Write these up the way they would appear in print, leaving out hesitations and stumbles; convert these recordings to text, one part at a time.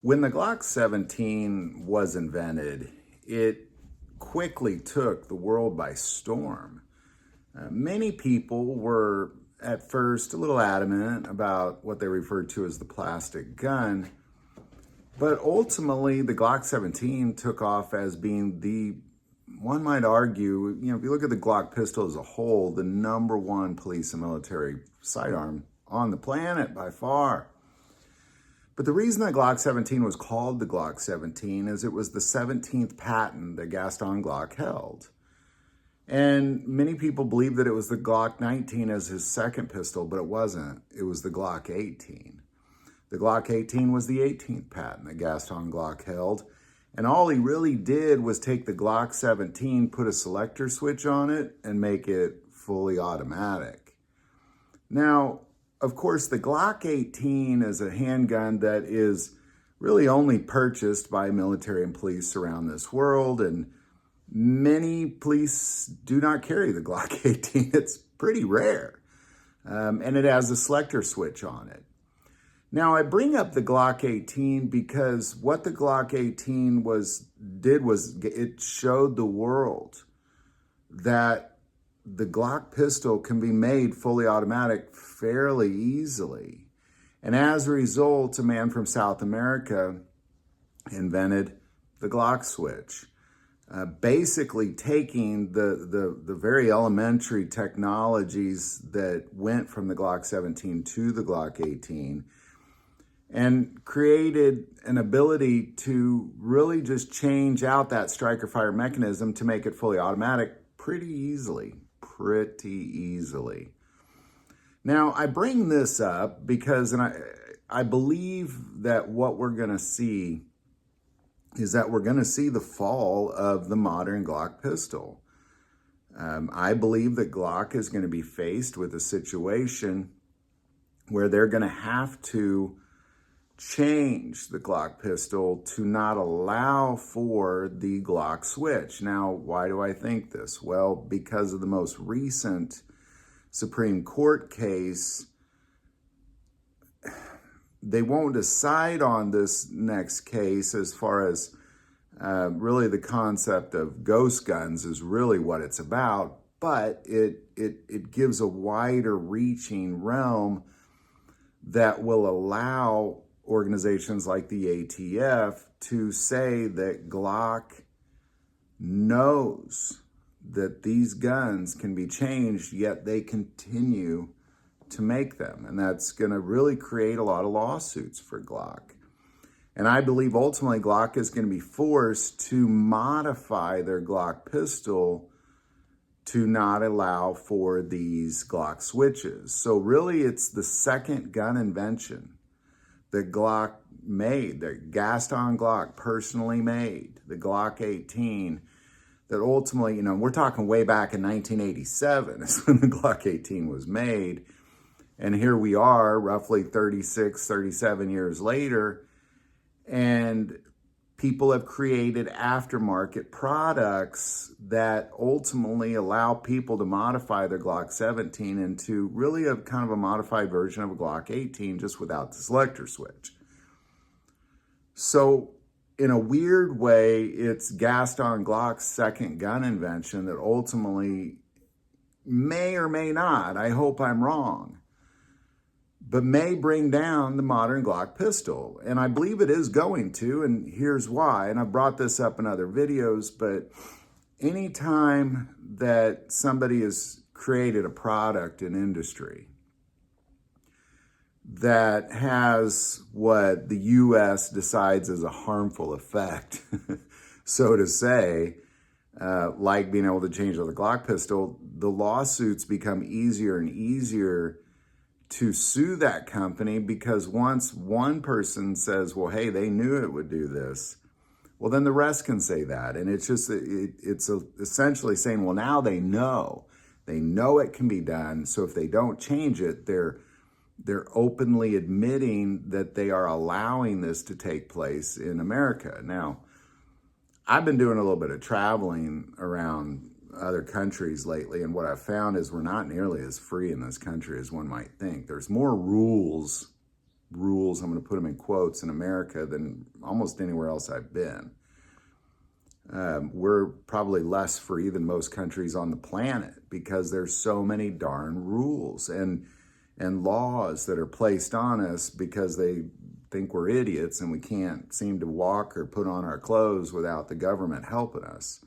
When the Glock 17 was invented, it quickly took the world by storm. Many people were at first a little adamant about what they referred to as the plastic gun, but ultimately the Glock 17 took off as being one might argue, if you look at the Glock pistol as a whole, the #1 police and military sidearm on the planet by far. But the reason that Glock 17 was called the Glock 17 is it was the 17th patent that Gaston Glock held. And many people believe that it was the Glock 19 as his second pistol, but it wasn't. It was the Glock 18. The Glock 18 was the 18th patent that Gaston Glock held. And all he really did was take the Glock 17, put a selector switch on it, and make it fully automatic. Now, of course, the Glock 18 is a handgun that is really only purchased by military and police around this world, and many police do not carry the Glock 18. It's pretty rare, and it has a selector switch on it. Now, I bring up the Glock 18 because what the Glock 18 did was it showed the world that the Glock pistol can be made fully automatic fairly easily. And as a result, a man from South America invented the Glock switch, basically taking the very elementary technologies that went from the Glock 17 to the Glock 18 and created an ability to really just change out that striker fire mechanism to make it fully automatic pretty easily. Now, I bring this up because I believe that what we're going to see is that we're going to see the fall of the modern Glock pistol. I believe that Glock is going to be faced with a situation where they're going to have to change the Glock pistol to not allow for the Glock switch. Now, why do I think this? Well, because of the most recent Supreme Court case. They won't decide on this next case as far as really the concept of ghost guns is really what it's about, but it gives a wider reaching realm that will allow organizations like the ATF to say that Glock knows that these guns can be changed, yet they continue to make them. And that's going to really create a lot of lawsuits for Glock. And I believe ultimately Glock is going to be forced to modify their Glock pistol to not allow for these Glock switches. So really it's the second gun invention that Glock made, that Gaston Glock personally made, the Glock 18, that ultimately, we're talking way back in 1987 is when the Glock 18 was made. And here we are roughly 36, 37 years later, and people have created aftermarket products that ultimately allow people to modify their Glock 17 into really a kind of a modified version of a Glock 18 just without the selector switch. So in a weird way, it's Gaston Glock's second gun invention that ultimately may or may not, I hope I'm wrong, but may bring down the modern Glock pistol. And I believe it is going to, and here's why. And I've brought this up in other videos, but anytime that somebody has created a product in industry that has what the U.S. decides is a harmful effect, so to say, like being able to change the Glock pistol, the lawsuits become easier and easier to sue that company, because once one person says, well, hey, they knew it would do this, well, then the rest can say that. And it's just, it's essentially saying, well, now they know it can be done. So if they don't change it, they're openly admitting that they are allowing this to take place in America. Now, I've been doing a little bit of traveling around other countries lately, and what I've found is we're not nearly as free in this country as one might think. There's more rules rules, I'm going to put them in quotes, in America than almost anywhere else I've been. We're probably less free than most countries on the planet because there's so many darn rules and laws that are placed on us because they think we're idiots and we can't seem to walk or put on our clothes without the government helping us.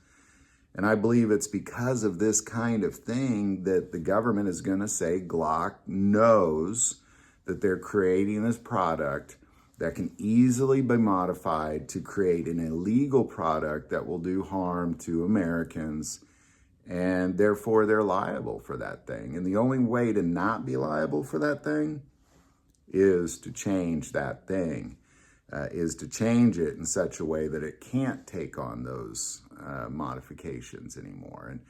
And I believe it's because of this kind of thing that the government is going to say Glock knows that they're creating this product that can easily be modified to create an illegal product that will do harm to Americans, and therefore they're liable for that thing. And the only way to not be liable for that thing is to change that thing, is to change it in such a way that it can't take on those modifications anymore. And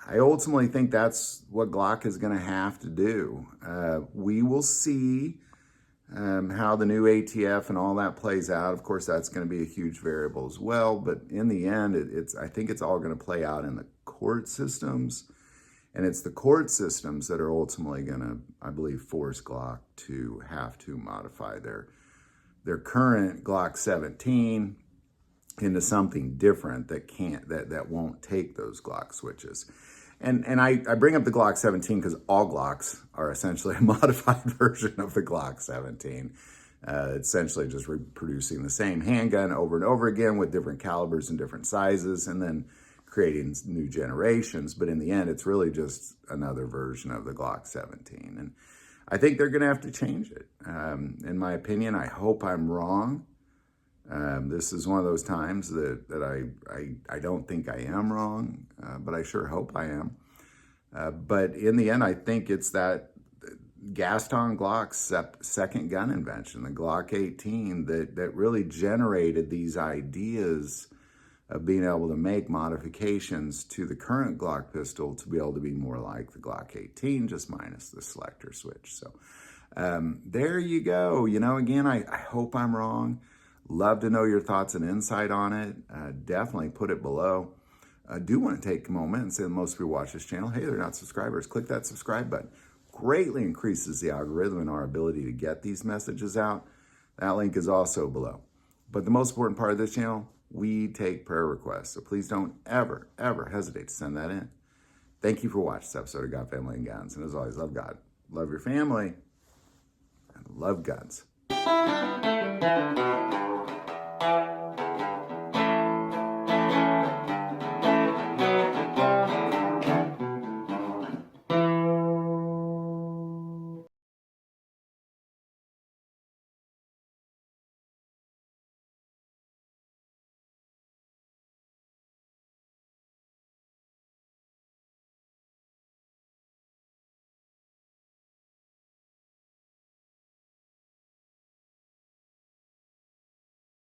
I ultimately think that's what Glock is going to have to do. We will see how the new ATF and all that plays out. Of course, that's going to be a huge variable as well. But in the end, I think it's all going to play out in the court systems. And it's the court systems that are ultimately going to, I believe, force Glock to have to modify their current Glock 17 into something different that won't take those Glock switches. And I bring up the Glock 17 because all Glocks are essentially a modified version of the Glock 17. Essentially just reproducing the same handgun over and over again with different calibers and different sizes, and then creating new generations. But in the end, it's really just another version of the Glock 17. And I think they're going to have to change it. In my opinion, I hope I'm wrong. This is one of those times that I don't think I am wrong, but I sure hope I am. But in the end, I think it's that Gaston Glock's second gun invention, the Glock 18, that really generated these ideas of being able to make modifications to the current Glock pistol to be able to be more like the Glock 18, just minus the selector switch. So there you go. You know, again, I hope I'm wrong. Love to know your thoughts and insight on it. Definitely put it below. I do want to take a moment and say that most people watch this channel, hey, they're not subscribers. Click that subscribe button. Greatly increases the algorithm and our ability to get these messages out. That link is also below. But the most important part of this channel, we take prayer requests. So please don't ever, ever hesitate to send that in. Thank you for watching this episode of God, Family, and Guns. And as always, love God, love your family, and love guns.